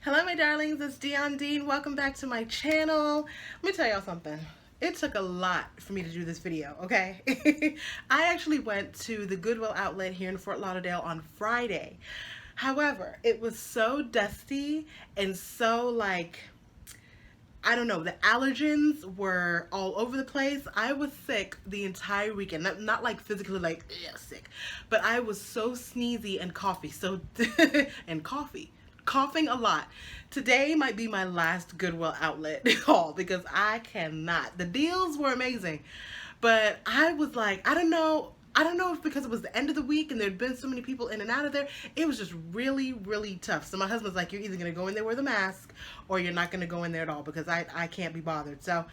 Hello my darlings, it's Dion Dean. Welcome back to my channel. Let me tell y'all something. It took a lot for me to do this video, okay? I actually went to the Goodwill outlet here in Fort Lauderdale on Friday. However, it was so dusty and so I don't know, the allergens were all over the place. I was sick the entire weekend. Not like physically sick, but I was so sneezy and coughing a lot. Today might be my last Goodwill outlet haul because I cannot. The deals were amazing, but I was like, I don't know if because it was the end of the week and there'd been so many people in and out of there, it was just really, really tough. So my husband's like, you're either going to go in there with a mask or you're not going to go in there at all because I can't be bothered. So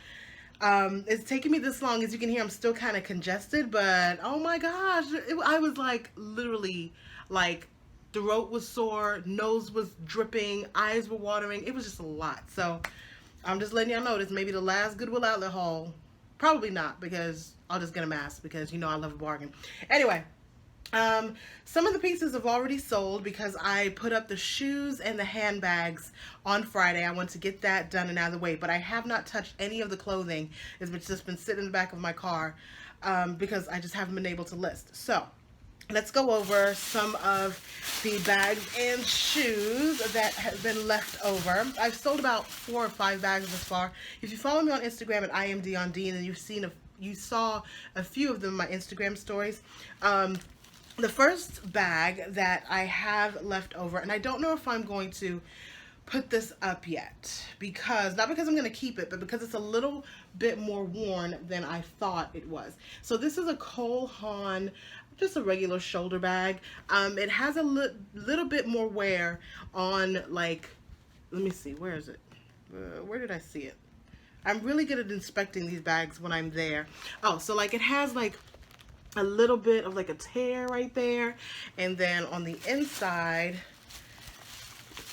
it's taking me this long. As you can hear, I'm still kind of congested, but oh my gosh, I was like literally like throat was sore, nose was dripping, eyes were watering. It was just a lot. So I'm just letting y'all know this may be the last Goodwill outlet haul. Probably not, because I'll just get a mask because you know I love a bargain. Anyway, some of the pieces have already sold because I put up the shoes and the handbags on Friday. I want to get that done and out of the way, but I have not touched any of the clothing. It's just been sitting in the back of my car because I just haven't been able to list. So let's go over some of the bags and shoes that have been left over. I've sold about 4 or 5 bags thus far. If you follow me on Instagram at IamDionD, then you saw a few of them in my Instagram stories. The first bag that I have left over, and I don't know if I'm going to put this up yet, because not because I'm going to keep it, but because it's a little bit more worn than I thought it was. So this is a Cole Haan, just a regular shoulder bag. It has a little bit more wear on, like, let me see, where is it? Where did I see it? I'm really good at inspecting these bags when I'm there. Oh, so like it has like a little bit of like a tear right there, and then on the inside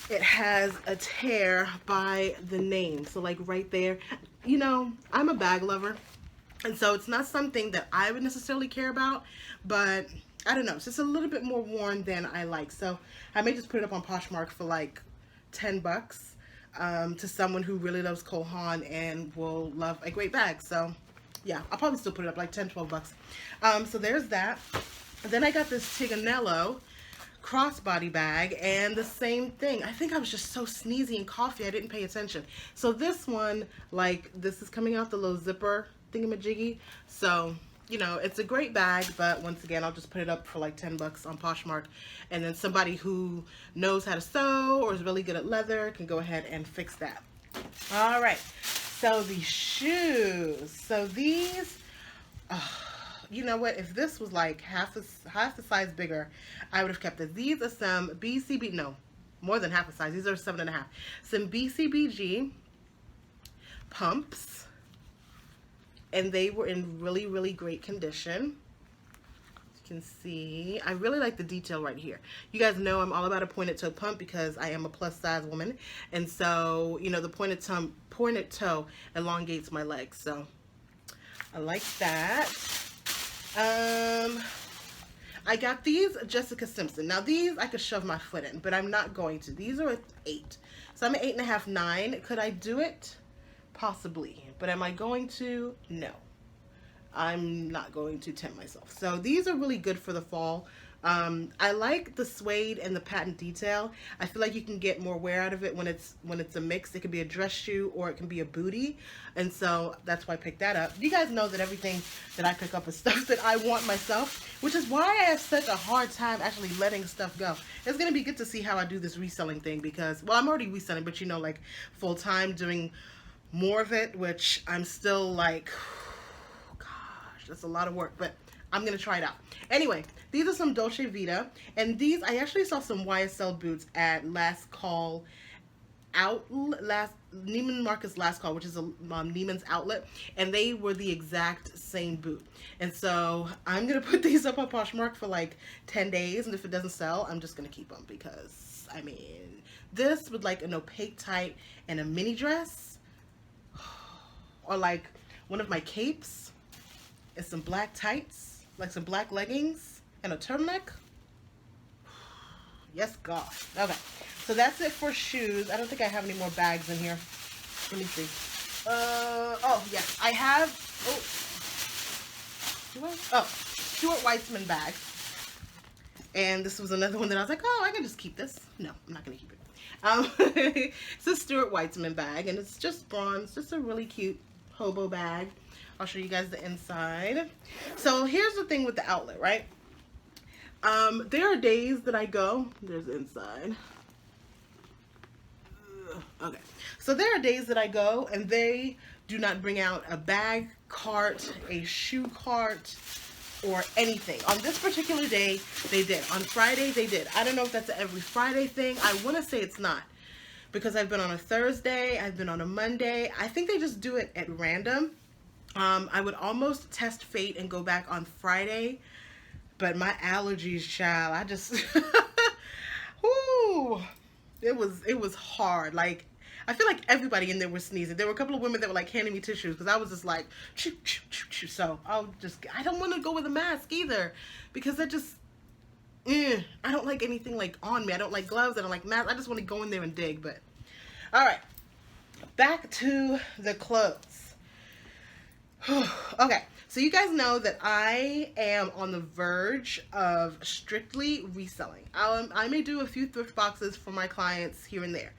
it has a tear by the name. So like right there, you know, I'm a bag lover, and so it's not something that I would necessarily care about, but I don't know, it's just a little bit more worn than I like. So I may just put it up on Poshmark for like 10 bucks to someone who really loves Cole Haan and will love a great bag. So yeah, I'll probably still put it up like 10, 12 bucks. So there's that. And then I got this Tigonello crossbody bag, and the same thing. I think I was just so sneezy and coughy I didn't pay attention. So this one, like, this is coming out the little zipper thingamajiggy. So, you know, it's a great bag, but once again, I'll just put it up for like 10 bucks on Poshmark, and then somebody who knows how to sew or is really good at leather can go ahead and fix that. All right, so the shoes. So these, you know what, if this was like half the size bigger, I would have kept it. These are some BCB, no, more than half a size. These are 7.5. Some BCBG pumps, and they were in really, really great condition. You can see, I really like the detail right here. You guys know I'm all about a pointed toe pump because I am a plus size woman, and so, you know, the pointed toe elongates my legs, so I like that. I got these Jessica Simpson. Now these I could shove my foot in, but I'm not going to. These are an 8. So I'm an 8.5, 9. Could I do it? Possibly. But am I going to? No. I'm not going to tempt myself. So these are really good for the fall. I like the suede and the patent detail. I feel like you can get more wear out of it when it's a mix. It could be a dress shoe or it can be a booty, and so that's why I picked that up. You guys know that everything that I pick up is stuff that I want myself, which is why I have such a hard time actually letting stuff go. It's gonna be good to see how I do this reselling thing because, well, I'm already reselling, but you know, like full time doing more of it, which I'm still like, gosh, that's a lot of work, but I'm gonna try it out. Anyway, these are some Dolce Vita, and these, I actually saw some YSL boots at Last Call Neiman Marcus Last Call, which is a Neiman's outlet, and they were the exact same boot. And so I'm gonna put these up on Poshmark for like 10 days, and if it doesn't sell, I'm just gonna keep them because, I mean, this with like an opaque tight and a mini dress, or like one of my capes and some black tights, like some black leggings and a turtleneck. Yes, God. Okay. So that's it for shoes. I don't think I have any more bags in here. Let me see. Oh, yeah. I have, Stuart Weitzman bag. And this was another one that I was like, oh, I can just keep this. No, I'm not going to keep it. It's a Stuart Weitzman bag, and it's just bronze. Just a really cute hobo bag. I'll show you guys the inside. So here's the thing with the outlet, right? There are days that I go, there's the inside. Okay, so there are days that I go and they do not bring out a bag cart, a shoe cart, or anything. On this particular day, they did. On Friday, they did. I don't know if that's an every Friday thing. I want to say it's not, because I've been on a Thursday, I've been on a Monday. I think they just do it at random. I would almost test fate and go back on Friday, but my allergies, child, I just, whoo, it was hard. Like, I feel like everybody in there was sneezing. There were a couple of women that were like handing me tissues because I was just like, choo, choo, choo, choo. So I don't want to go with a mask either, because that just, I don't like anything like on me. I don't like gloves. I don't like masks. I just want to go in there and dig. But all right, back to the clothes. Okay, so you guys know that I am on the verge of strictly reselling. I may do a few thrift boxes for my clients here and there,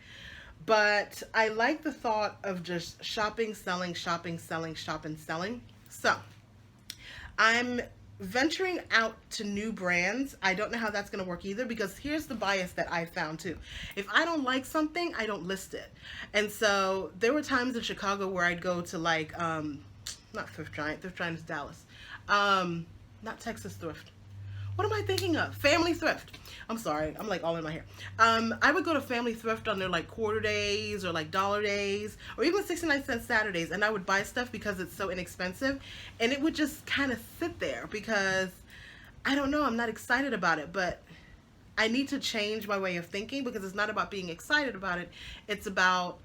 but I like the thought of just shopping, selling, shopping, selling, shopping, selling. So I'm venturing out to new brands. I don't know how that's going to work either, because here's the bias that I found too. If I don't like something, I don't list it. And so there were times in Chicago where I'd go to like, not Thrift Giant is Dallas. Not Texas Thrift. What am I thinking of? Family Thrift. I'm sorry, I'm like all in my hair. I would go to Family Thrift on their like quarter days or like dollar days or even 69-cent Saturdays, and I would buy stuff because it's so inexpensive, and it would just kind of sit there because I don't know, I'm not excited about it, but I need to change my way of thinking, because it's not about being excited about it, it's about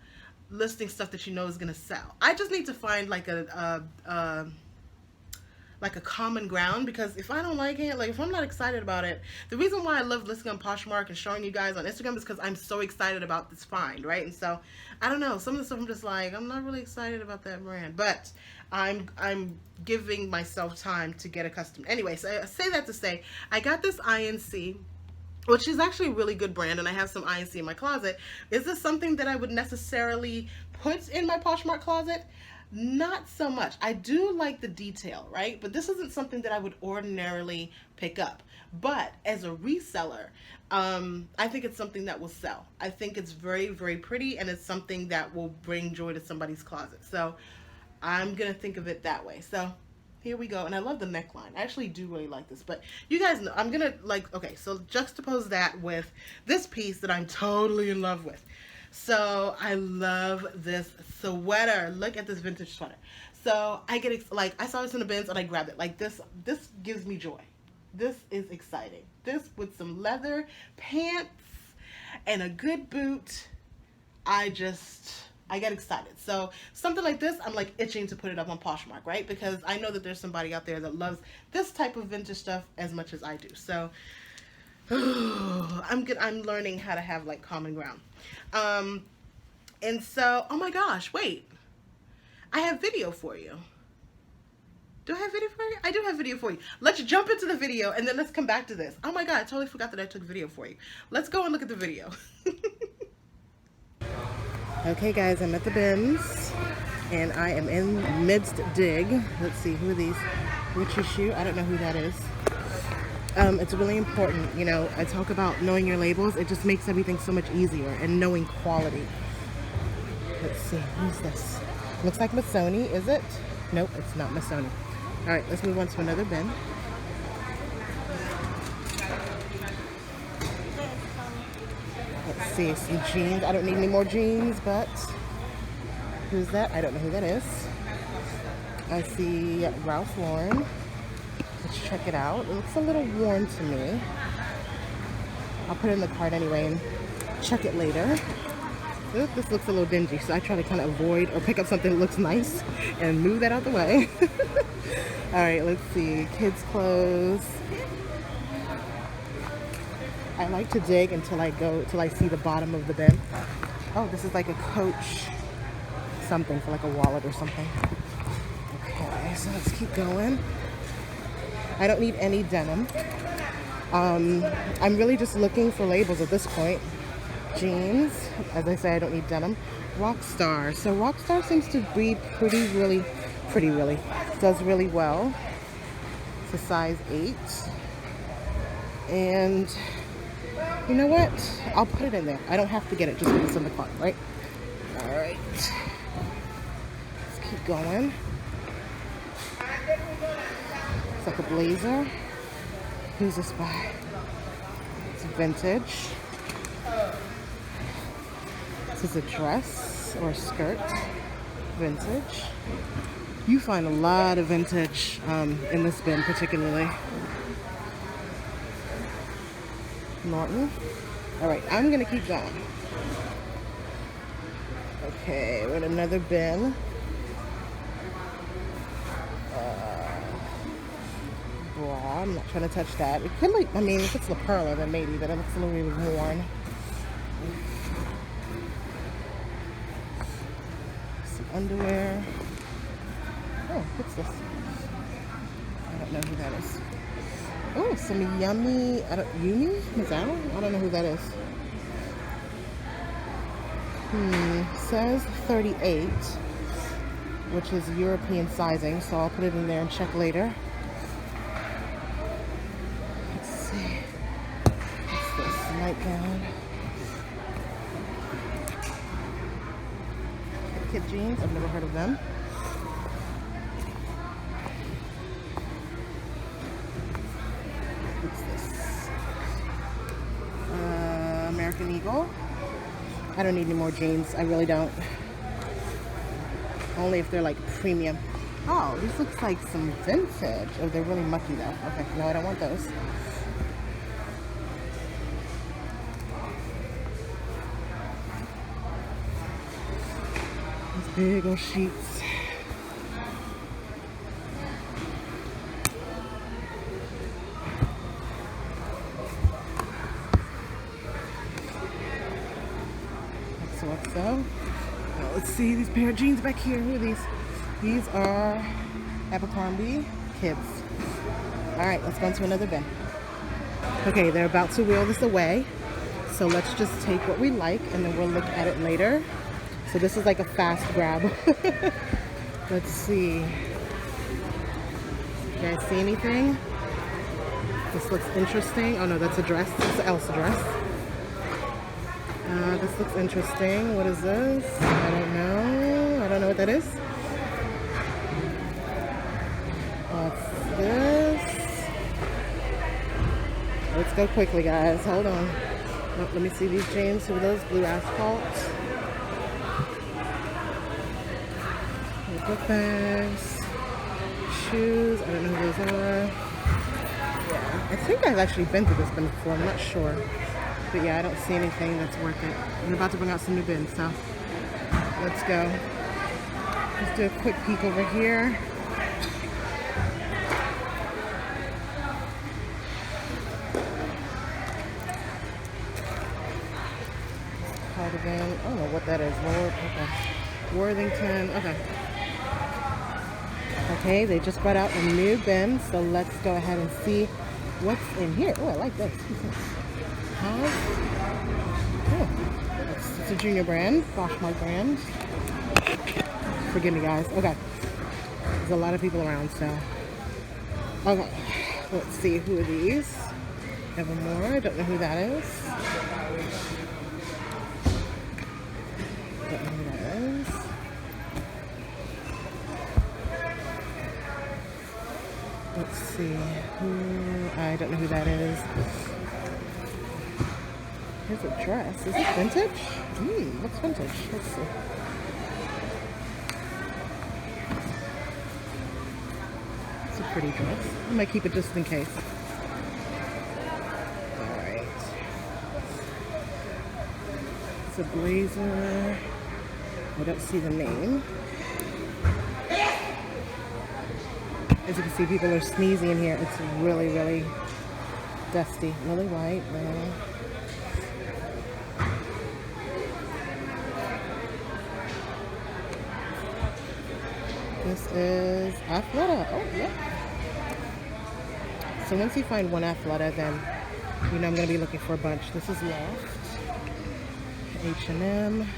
listing stuff that you know is gonna sell. I just need to find like a common ground, because if I don't like it, like if I'm not excited about it, the reason why I love listing on Poshmark and showing you guys on Instagram is because I'm so excited about this find, right? And so I don't know, some of the stuff I'm just like, I'm not really excited about that brand, but I'm giving myself time to get accustomed. Anyway, so I say that to say I got this INC, which is actually a really good brand, and I have some INC in my closet. Is this something that I would necessarily put in my Poshmark closet? Not so much. I do like the detail, right? But this isn't something that I would ordinarily pick up. But as a reseller, I think it's something that will sell. I think it's very, very pretty, and it's something that will bring joy to somebody's closet. So I'm going to think of it that way. So here we go. And I love the neckline. I actually do really like this, but you guys know, I'm going to like, okay, so juxtapose that with this piece that I'm totally in love with. So I love this sweater. Look at this vintage sweater. So I get, like, I saw this in the bins and I grabbed it. Like this gives me joy. This is exciting. This with some leather pants and a good boot. I get excited. So something like this, I'm like itching to put it up on Poshmark, right? Because I know that there's somebody out there that loves this type of vintage stuff as much as I do. So I'm learning how to have like common ground. And so, oh my gosh, wait, I have video for you. Do I have video for you? I do have video for you. Let's jump into the video and then let's come back to this. Oh my God, I totally forgot that I took video for you. Let's go and look at the video. Okay guys, I'm at the bins and I am in midst dig. Let's see, who are these? Richie Shoe, I don't know who that is. It's really important, you know, I talk about knowing your labels. It just makes everything so much easier, and knowing quality. Let's see, who's this? Looks like Missoni, is it? Nope, it's not Missoni. All right, let's move on to another bin. Let's see, some jeans. I don't need any more jeans, but who's that? I don't know who that is. I see Ralph Lauren. Let's check it out. It looks a little worn to me. I'll put it in the cart anyway and check it later. This looks a little dingy, so I try to kind of avoid or pick up something that looks nice and move that out the way. All right, let's see. Kids' clothes. I like to dig until I see the bottom of the bin. Oh, this is like a Coach something for like a wallet or something. Okay, so let's keep going. I don't need any denim. I'm really just looking for labels at this point. Jeans, as I say, I don't need denim. Rockstar. So Rockstar seems to be really, does really well. It's a size 8. And you know what? I'll put it in there. I don't have to get it just because it's in the cart, right? All right. Let's keep going. It's like a blazer. Who's this by? It's vintage. This is a dress or a skirt. Vintage. You find a lot of vintage in this bin particularly. Norton. All right, I'm gonna keep going. Okay, we're in another bin. Bra. I'm not trying to touch that. It could like, I mean, if it's La Perla, then maybe, but it looks a little really worn. Some underwear. Oh, what's this? I don't know who that is. Oh, some yummy, Yumi? Mazao? I don't know who that is. Says 38, which is European sizing, so I'll put it in there and check later. Let's see. What's this? Nightgown. Kid jeans, I've never heard of them. American Eagle. I don't need any more jeans. I really don't. Only if they're like premium. Oh, this looks like some vintage. Oh, they're really mucky though. Okay, no, I don't want those. These big old sheets. So, let's see these pair of jeans back here. Who are these? These are Abercrombie kids. All right, let's go into another bin. Okay, they're about to wheel this away. So let's just take what we like and then we'll look at it later. So this is like a fast grab. Let's see. You guys see anything? This looks interesting. Oh no, that's a dress. It's an Elsa dress. This looks interesting. What is this? I don't know. I don't know what that is. What's this? Let's go quickly, guys. Hold on. Oh, let me see these jeans. Who are those? Blue Asphalt. Book bags. Shoes. I don't know who those are. Yeah. I think I've actually been through this bin before. I'm not sure. But yeah, I don't see anything that's worth it. I'm about to bring out some new bins, so let's go. Let's do a quick peek over here. Cardigan. I don't know what that is. Okay. Worthington. Okay. Okay, they just brought out a new bin, so let's go ahead and see what's in here. Oh, I like this. Oh, it's a junior brand, Poshmark brand. Forgive me, guys. Okay, there's a lot of people around, so okay. Let's see, who are these? Evermore. I don't know who that is. Don't know who that is. Let's see. I don't know who that is. Here's a dress. Is it vintage? What's vintage? Let's see. It's a pretty dress. I might keep it just in case. Alright. It's a blazer. I don't see the name. As you can see, people are sneezing in here. It's really, really dusty. Lily White. This is Athleta. Oh, yeah. So once you find one Athleta, then you know I'm going to be looking for a bunch. This is Loft, H&M,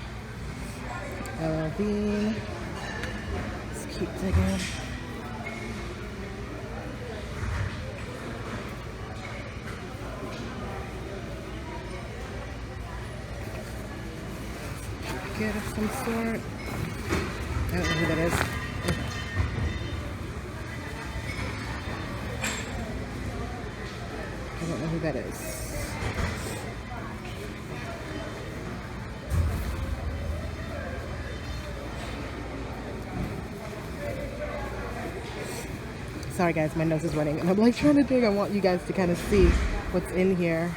LL Bean. Let's keep digging. Jacket of some sort. I don't know who that is. I don't know who that is. Sorry guys, my nose is running and I'm like trying to dig. I want you guys to kind of see what's in here.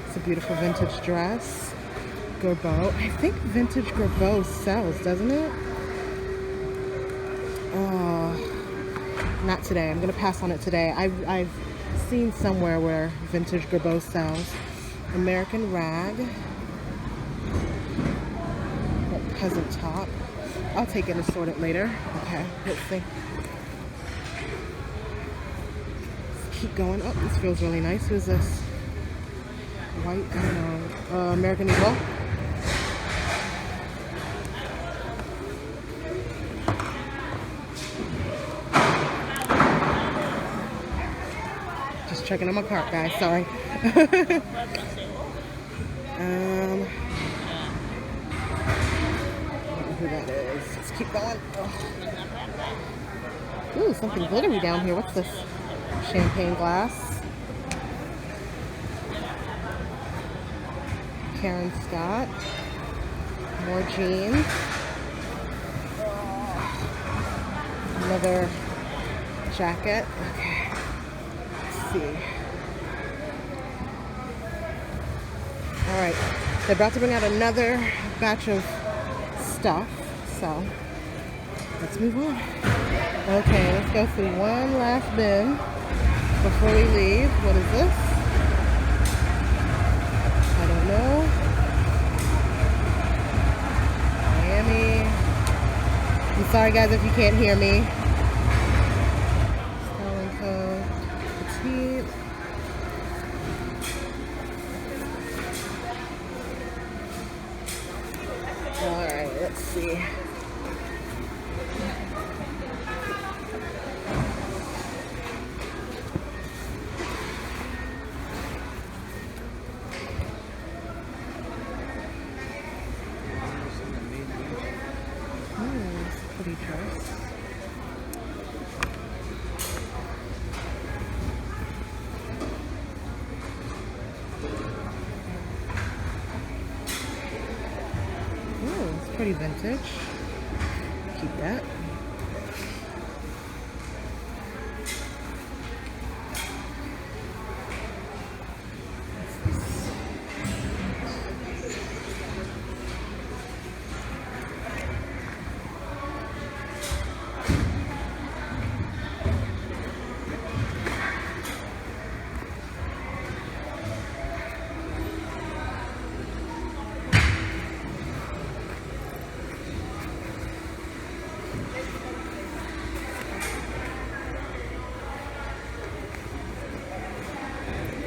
It's a beautiful vintage dress. Gerbeau. I think vintage Gerbeau sells, doesn't it? Not today. I'm gonna pass on it today. I've seen somewhere where vintage Gerbeau sells. American Rag. That peasant top. I'll take it and sort it later. Okay, let's see. Let's keep going. Oh, this feels really nice. Who's this? White, I don't know. American Eagle. Just checking on my cart, guys. Sorry. I don't know who that is. Let's keep going. Oh. Ooh, something glittery down here. What's this? Champagne glass. Karen Scott. More jeans. Another jacket. Okay. Let's see. Alright. They're about to bring out another batch of stuff. So, let's move on. Okay, let's go through one last bin before we leave. What is this? I don't know. Miami. I'm sorry guys if you can't hear me. Styling Co. Petite. Alright, let's see. Pretty dress. Ooh, it's pretty vintage. Keep that.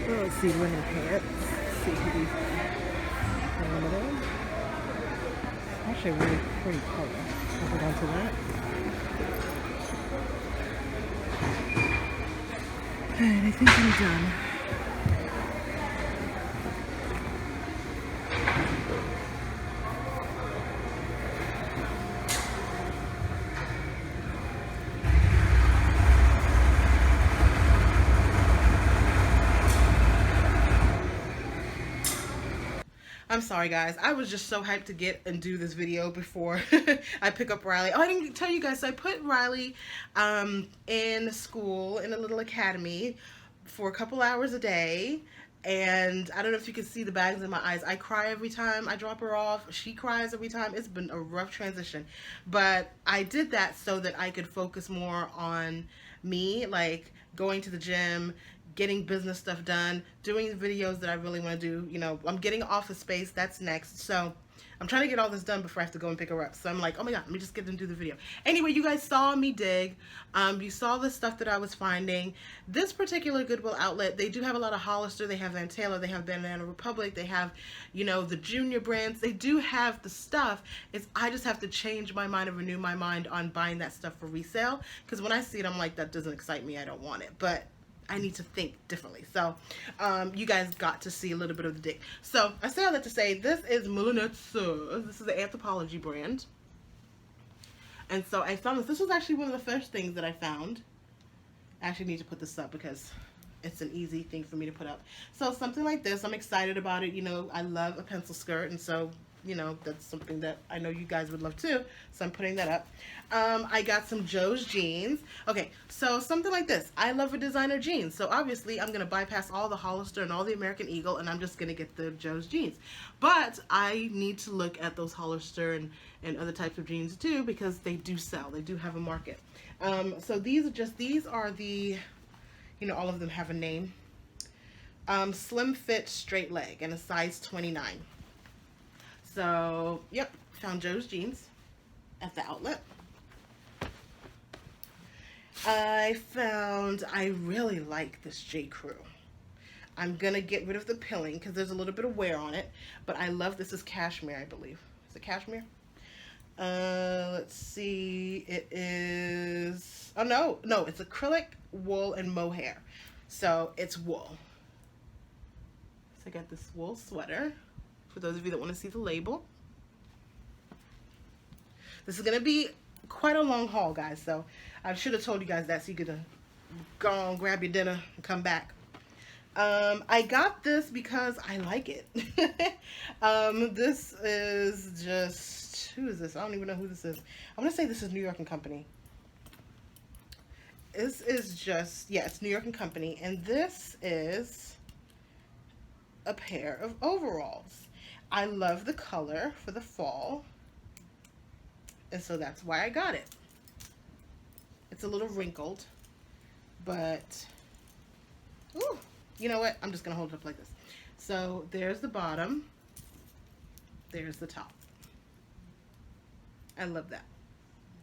Let's see, linen pants. Let's see who these are. Limited. Actually, a really pretty color. I'll hold on to that. Alright, I think I'm done. I'm sorry guys, I was just so hyped to get and do this video before I pick up Riley. Oh, I didn't tell you guys, so I put Riley in school in a little academy for a couple hours a day, and I don't know if you can see the bags in my eyes. I cry every time I drop her off. She cries every time. It's been a rough transition, but I did that so that I could focus more on me, like going to the gym, getting business stuff done, doing the videos that I really want to do. You know, I'm getting office space. That's next. So I'm trying to get all this done before I have to go and pick her up. So I'm like, oh my God, let me just get them to do the video. Anyway, you guys saw me dig. You saw the stuff that I was finding. This particular Goodwill outlet, they do have a lot of Hollister. They have Van Taylor. They have Banana Republic. They have, you know, the junior brands. They do have the stuff. I just have to change my mind and renew my mind on buying that stuff for resale. Because when I see it, I'm like, that doesn't excite me. I don't want it. But I need to think differently. So you guys got to see a little bit of the dig. So I say all that to say, this is Moulinette. This is the Anthropologie brand. And so I found this. This was actually one of the first things that I found. I actually need to put this up because it's an easy thing for me to put up. So something like this, I'm excited about it. You know, I love a pencil skirt, and so, you know, that's something that I know you guys would love too. So I'm putting that up. I got some Joe's jeans. Okay, so something like this. I love a designer jeans. So obviously I'm going to bypass all the Hollister and all the American Eagle, and I'm just going to get the Joe's jeans. But I need to look at those Hollister and other types of jeans too, because they do sell. They do have a market. So these are the, you know, all of them have a name. Slim fit straight leg and a size 29. So, yep, found Joe's jeans at the outlet. I really like this J. Crew. I'm going to get rid of the pilling because there's a little bit of wear on it. But I love, this is cashmere, I believe. Is it cashmere? Let's see. It is, oh no, it's acrylic, wool, and mohair. So it's wool. So I got this wool sweater. For those of you that want to see the label. This is going to be quite a long haul, guys. So I should have told you guys that so you could go on, grab your dinner, and come back. I got this because I like it. This is just, who is this? I don't even know who this is. I'm going to say this is New York & Company. This is just, yeah, it's New York & Company. And this is a pair of overalls. I love the color for the fall, and so that's why I got it. It's a little wrinkled, but, ooh, you know what? I'm just going to hold it up like this. So there's the bottom. There's the top. I love that.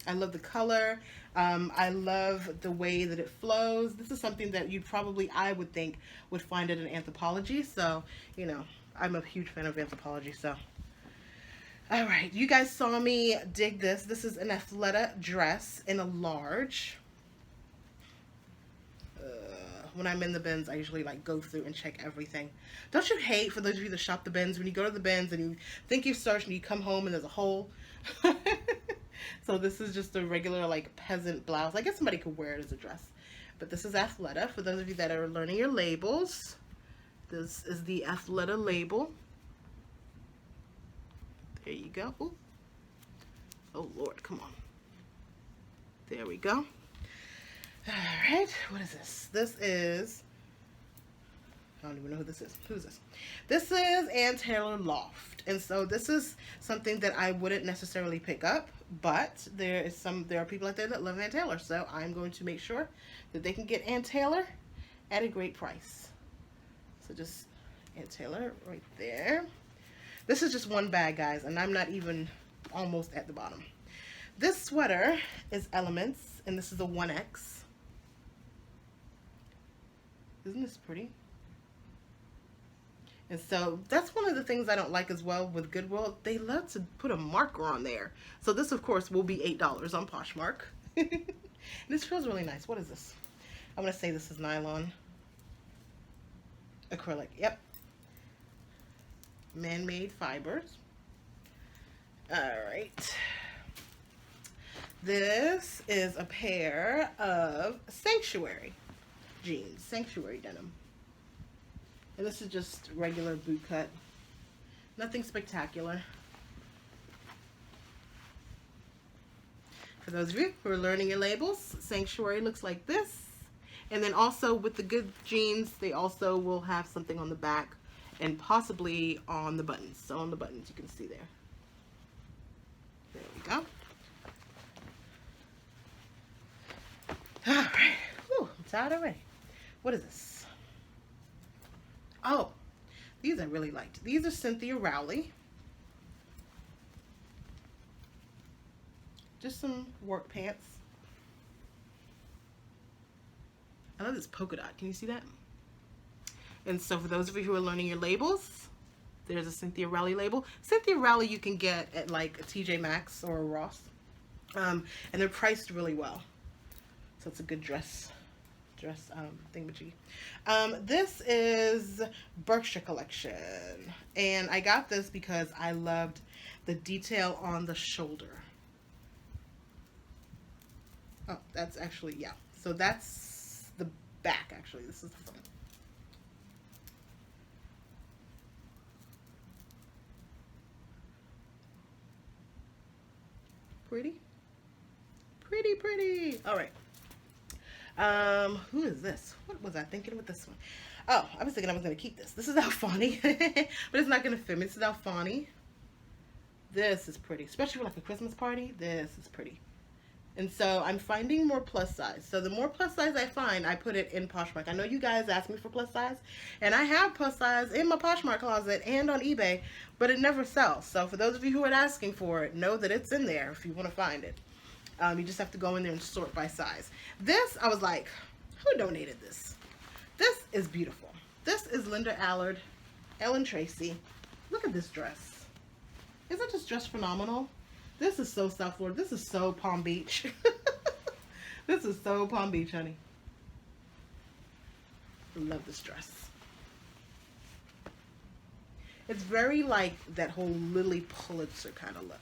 I love the color. I love the way that it flows. This is something that you probably, I would think, would find at an Anthropologie. So, you know, I'm a huge fan of Anthropologie, so. All right, you guys saw me dig this. This is an Athleta dress in a large. When I'm in the bins, I usually like go through and check everything. Don't you hate, for those of you that shop the bins, when you go to the bins and you think you've searched and you come home and there's a hole? So this is just a regular like peasant blouse. I guess somebody could wear it as a dress. But this is Athleta. For those of you that are learning your labels, this is the Athleta label. There you go. Ooh. Oh Lord, come on. There we go. All right, what is this? This is, I don't even know who this is. Who's this? This is Ann Taylor Loft. And so this is something that I wouldn't necessarily pick up, but there are people out there that love Ann Taylor. So I'm going to make sure that they can get Ann Taylor at a great price. So just Ann Taylor right there. This is just one bag, guys, and I'm not even almost at the bottom. This sweater is Elements, and this is a 1X. Isn't this pretty? And so that's one of the things I don't like as well with Goodwill. They love to put a marker on there. So this, of course, will be $8 on Poshmark. This feels really nice. What is this? I'm going to say this is nylon. Acrylic. Yep. Man-made fibers. All right. This is a pair of Sanctuary jeans. Sanctuary denim. And this is just regular boot cut. Nothing spectacular. For those of you who are learning your labels, Sanctuary looks like this. And then also with the good jeans, they also will have something on the back and possibly on the buttons. So on the buttons, you can see there. There we go. All right. Whew, I'm tired already. What is this? Oh, these I really liked. These are Cynthia Rowley. Just some work pants. I love this polka dot. Can you see that? And so for those of you who are learning your labels, there's a Cynthia Rowley label. Cynthia Rowley you can get at like a TJ Maxx or a Ross. And they're priced really well. So it's a good dress thingamajiggy. This is Berkshire collection. And I got this because I loved the detail on the shoulder. Oh, that's actually, yeah. So that's the back, actually. This is the front. Pretty? Pretty, pretty. All right. Who is this? What was I thinking with this one? Oh, I was thinking I was going to keep this. This is Alfani, but it's not going to fit me. This is Alfani. This is pretty, especially for like a Christmas party. This is pretty. And so I'm finding more plus size. So the more plus size I find, I put it in Poshmark. I know you guys ask me for plus size, and I have plus size in my Poshmark closet and on eBay, but it never sells. So for those of you who are asking for it, know that it's in there if you want to find it. You just have to go in there and sort by size. This, I was like, who donated this? This is beautiful. This is Linda Allard, Ellen Tracy. Look at this dress. Isn't this dress phenomenal? This is so South Florida. This is so Palm Beach. This is so Palm Beach, honey. I love this dress. It's very like that whole Lily Pulitzer kind of look.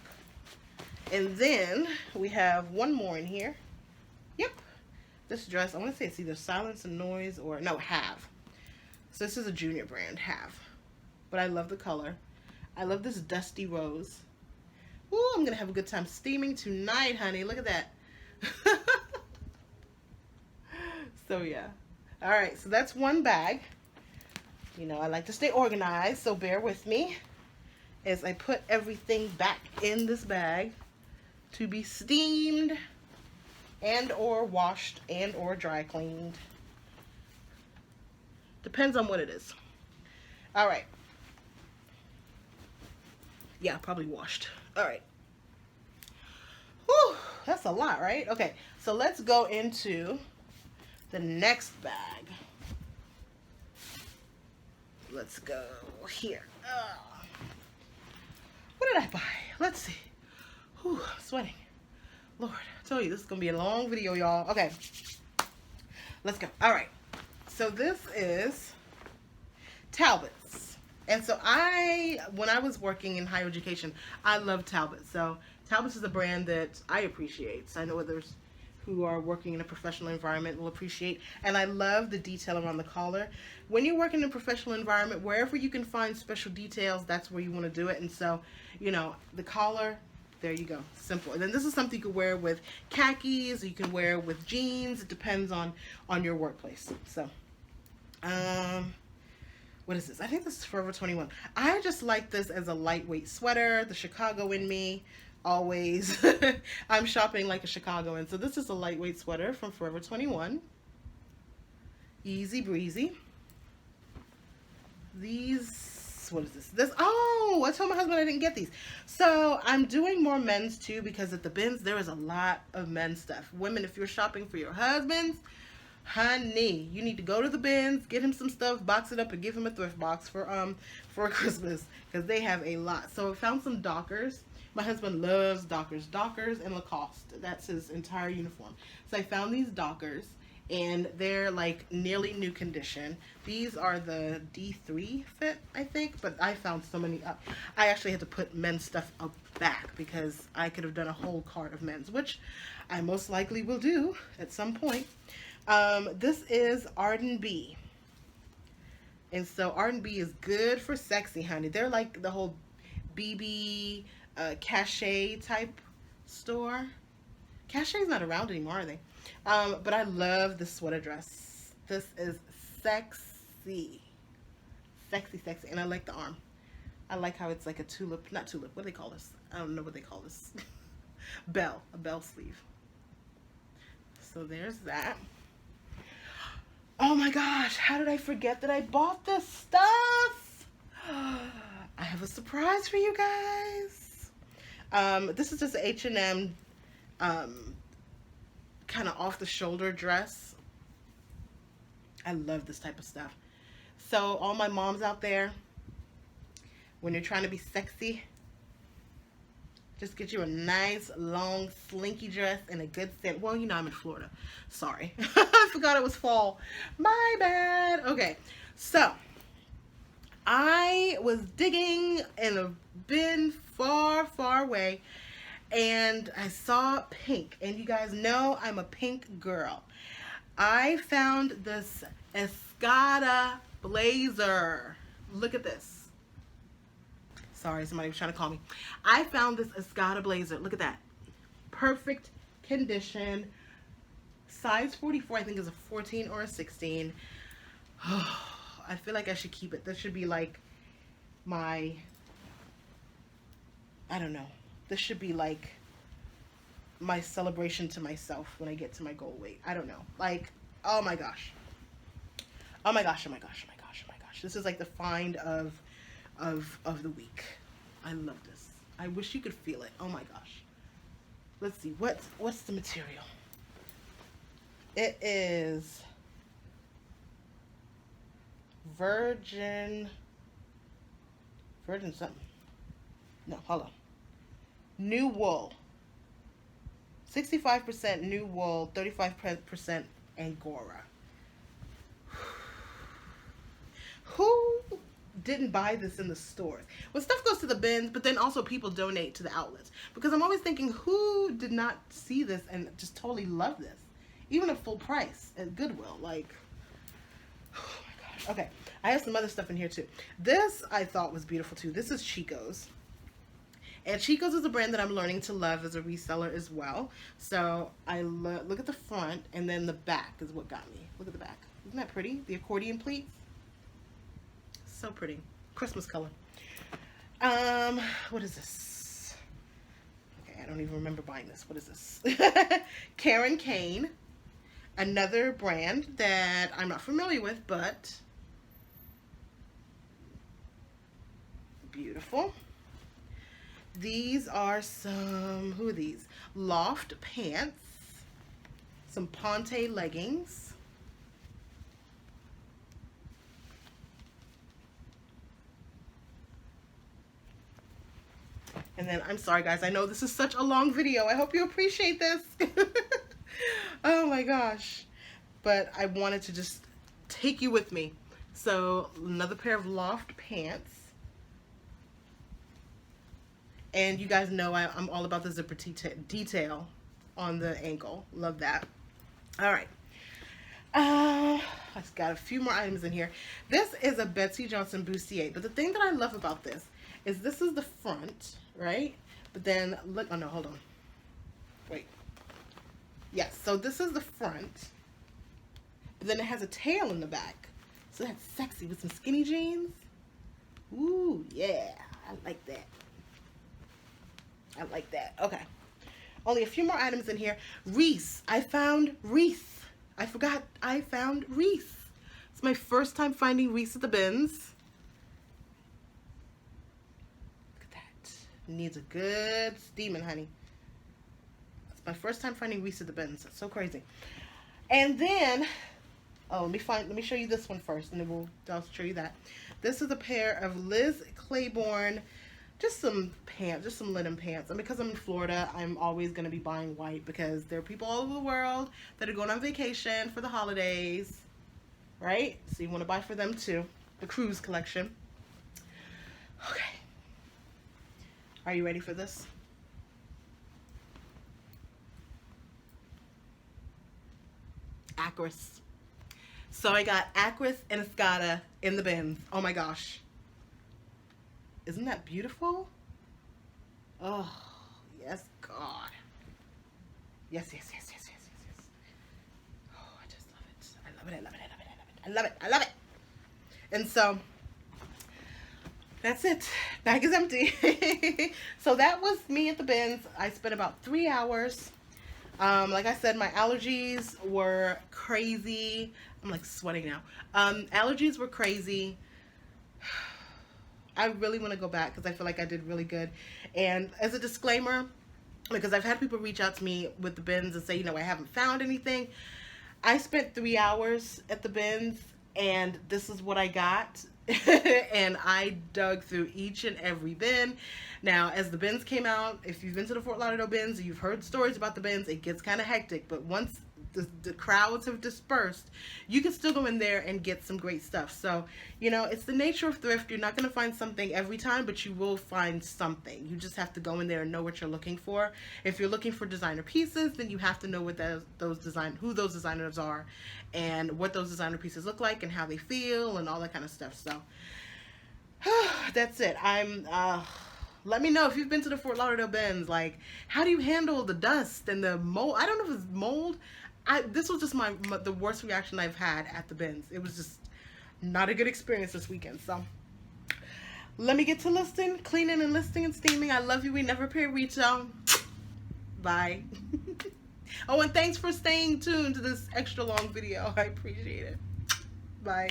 And then we have one more in here. Yep. This dress, I want to say it's either Silence and Noise or, no, Have. So this is a junior brand, Have. But I love the color. I love this dusty rose. Ooh, I'm going to have a good time steaming tonight, honey. Look at that. So, yeah. All right, so that's one bag. You know, I like to stay organized, so bear with me as I put everything back in this bag to be steamed and or washed and or dry cleaned. Depends on what it is. All right. Yeah, probably washed. All right. Whew, that's a lot, right? Okay, so let's go into the next bag. Let's go here. What did I buy? Let's see. Whew, sweating. Lord, I told you this is going to be a long video, y'all. Okay, let's go. All right, so this is Talbot's. And so when I was working in higher education, I love Talbot. So Talbot's is a brand that I appreciate. So I know others who are working in a professional environment will appreciate. And I love the detail around the collar. When you work in a professional environment, wherever you can find special details, that's where you want to do it. And so, you know, the collar, there you go. Simple. And then this is something you can wear with khakis, you can wear with jeans. It depends on your workplace. So, what is this? I think this is Forever 21. I just like this as a lightweight sweater. The Chicago in me, always. I'm shopping like a Chicagoan. So this is a lightweight sweater from Forever 21. Easy breezy. These, what is this? Oh, I told my husband I didn't get these. So I'm doing more men's too, because at the bins, there is a lot of men's stuff. Women, if you're shopping for your husbands, honey, you need to go to the bins, get him some stuff, box it up, and give him a thrift box for Christmas, because they have a lot. So I found some Dockers. My husband loves Dockers and Lacoste. That's his entire uniform. So I found these Dockers, and they're like nearly new condition. These are the D3 fit, I think, but I found so many up. I actually had to put men's stuff up back because I could have done a whole cart of men's, which I most likely will do at some point. This is Arden B. And so Arden B is good for sexy, honey. They're like the whole BB cachet type store. Cachet's not around anymore, are they? But I love this sweater dress. This is sexy. Sexy, sexy. And I like the arm. I like how it's like a tulip, not tulip, what do they call this? I don't know what they call this. A bell sleeve. So there's that. Oh my gosh, how did I forget that I bought this stuff? I have a surprise for you guys. This is just an H&M kind of off the shoulder dress. I love this type of stuff. So all my moms out there, when you're trying to be sexy, just get you a nice long slinky dress and a good scent. Well, you know I'm in Florida. Sorry. I forgot it was fall. My bad. Okay. So I was digging in a bin far, far away, and I saw pink. And you guys know I'm a pink girl. I found this Escada blazer. Look at this. Sorry, somebody was trying to call me. I found this Escada blazer. Look at that. Perfect condition. Size 44, I think is a 14 or a 16. I feel like I should keep it. This should be like my, I don't know. This should be like my celebration to myself when I get to my goal weight. I don't know. Like, oh my gosh. Oh my gosh, oh my gosh, oh my gosh, oh my gosh. This is like the find of the week. I love this. I wish you could feel it. Oh my gosh. Let's see. What's the material? It is virgin something. No, hold on. New wool. 65% new wool, 35% Angora. Who didn't buy this in the stores? Well, stuff goes to the bins, but then also people donate to the outlets. Because I'm always thinking, who did not see this and just totally love this? Even at full price at Goodwill. Like, oh my gosh. Okay, I have some other stuff in here too. This I thought was beautiful too. This is Chico's. And Chico's is a brand that I'm learning to love as a reseller as well. So I look at the front, and then the back is what got me. Look at the back. Isn't that pretty? The accordion pleats. So pretty. Christmas color. What is this? Okay, I don't even remember buying this. What is this? Karen Kane. Another brand that I'm not familiar with, but beautiful. These are some, who are these? Loft pants. Some Ponte leggings. And then, I'm sorry guys, I know this is such a long video. I hope you appreciate this. Oh my gosh. But I wanted to just take you with me. So, another pair of Loft pants. And you guys know I'm all about the zipper detail on the ankle. Love that. All right. I've got a few more items in here. This is a Betsy Johnson bustier. But the thing that I love about this is the front, right? But then, look, oh no, hold on. Wait. Yes, so this is the front. But then it has a tail in the back. So that's sexy with some skinny jeans. Ooh, yeah. I like that. I like that. Okay. Only a few more items in here. Reese. I found Reese. I forgot I found Reese. It's my first time finding Reese at the bins. Look at that. Needs a good steaming, honey. It's my first time finding Reese at the bins. It's so crazy. And then, oh, let me show you this one first, and then I'll show you that. This is a pair of Liz Claiborne, just some pants, just some linen pants. And because I'm in Florida, I'm always going to be buying white because there are people all over the world that are going on vacation for the holidays, right? So you want to buy for them too. The cruise collection. Okay. Are you ready for this? Acris. So I got Acris and Escada in the bins. Oh my gosh. Isn't that beautiful? Oh, yes, God. Yes, yes, yes, yes, yes, yes, yes. Oh, I just love it. I love it, I love it, I love it, I love it. I love it, I love it. And so, that's it. Bag is empty. So that was me at the bins. I spent about 3 hours Like I said, my allergies were crazy. I'm like sweating now. Allergies were crazy. I really want to go back because I feel like I did really good. And as a disclaimer, because I've had people reach out to me with the bins and say, you know, I haven't found anything. I spent 3 hours at the bins and this is what I got. And I dug through each and every bin. Now, as the bins came out, if you've been to the Fort Lauderdale bins, you've heard stories about the bins, it gets kind of hectic. But once the crowds have dispersed, you can still go in there and get some great stuff. So, you know, it's the nature of thrift. You're not going to find something every time, but you will find something. You just have to go in there and know what you're looking for. If you're looking for designer pieces, then you have to know what who those designers are and what those designer pieces look like and how they feel and all that kind of stuff. So that's it. Let me know if you've been to the Fort Lauderdale bins. Like, how do you handle the dust and the mold? I don't know if it's mold. This was just the worst reaction I've had at the bins. It was just not a good experience this weekend. So let me get to listing, cleaning and listing and steaming. I love you. We never pay retail. Bye. Oh, and thanks for staying tuned to this extra long video. I appreciate it. Bye.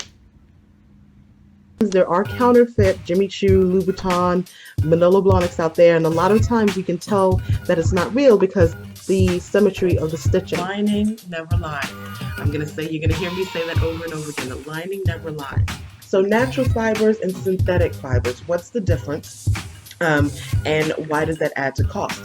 There are counterfeit Jimmy Choo, Louboutin, Manolo Blahniks out there, and a lot of times you can tell that it's not real because the symmetry of the stitching. Lining never lies. You're gonna hear me say that over and over again. The lining never lies. So natural fibers and synthetic fibers, what's the difference? And why does that add to cost?